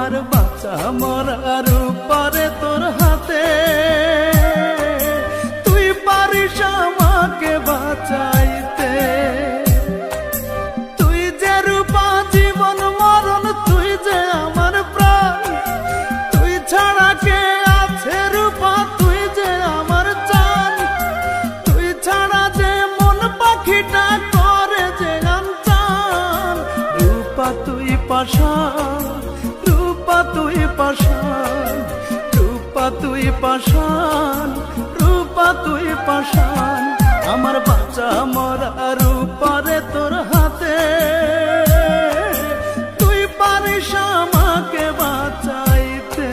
আমার বাঁচা মরার উপরে তোর হাতে, তুই পারিস আমাকে বাঁচাইতে। তুই যে রূপা জীবন মরণ, তুই যে আমার প্রাণ, তুই ছাড়া কে আছে রূপা, তুই যে আমার চান। তুই ছাড়া যে মন পাখিটা করে যে গান চান। রূপা তুই পাষাণ, রূপা তুই পাষাণ, রূপা তুই পাষাণ, রূপা তুই পাষাণ। আমার বাঁচা মরার উপরে তোর হাতে, তুই পারিস আমাকে বাঁচাইতে।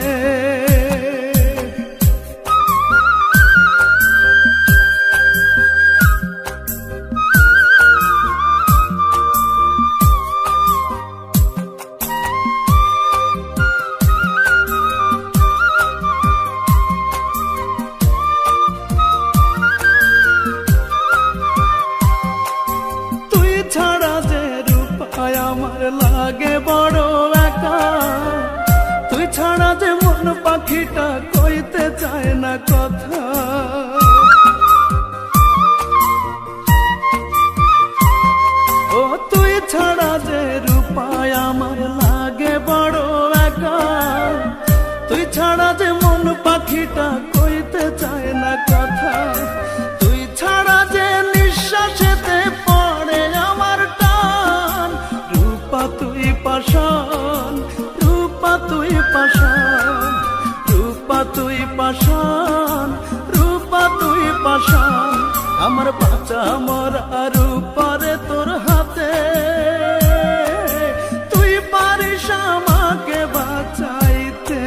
ছাড়া যে রূপায় আমার লাগে বড় একা, তুই ছাড়া যে মন পাখিটা কইতে চায় না কথা। ও তুই ছাড়া যে রূপায় আমার লাগে বড় একা, তুই ছাড়া যে মন পাখিটা কইতে চায় না কথা। তুই ছাড়া যে নিঃশ্বাসেতে পড়ে আমার টান। রূপা তুই পাষাণ, রূপা তুই পাষাণ, রূপা তুই পাষাণ, রূপা তুই পাষাণ। আমার বাঁচা মরার উপরে তোর হাতে, তুই পারিস আমাকে বাঁচাইতে।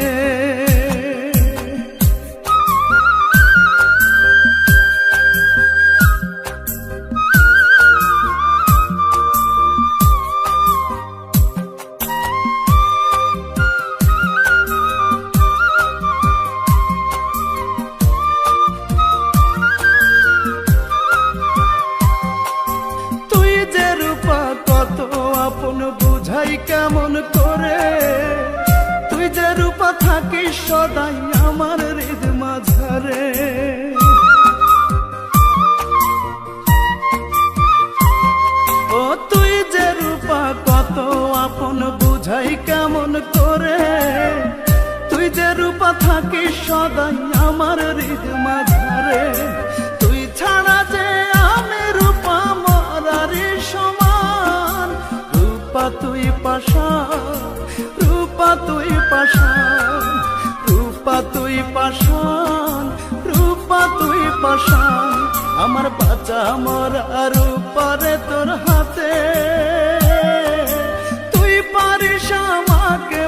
আপন বুঝাই কেমন করে, তুই যে রূপা থাকিস সদাই আমার হৃদ মাঝারে। ও তুই যে রূপা কত আপন বুঝাই কেমন করে, তুই যে রূপা থাকিস সদাই আমার হৃদ মাঝারে। তুই ছাড়া যে আমি রূপা মরারি সমান। রূপা তুই পাষাণ, রূপা তুই পাষাণ, রূপা তুই পাষাণ, রূপা তুই পাষাণ। আমার বাঁচা মরার উপরে তোর হাতে, তুই পারিস আমাকে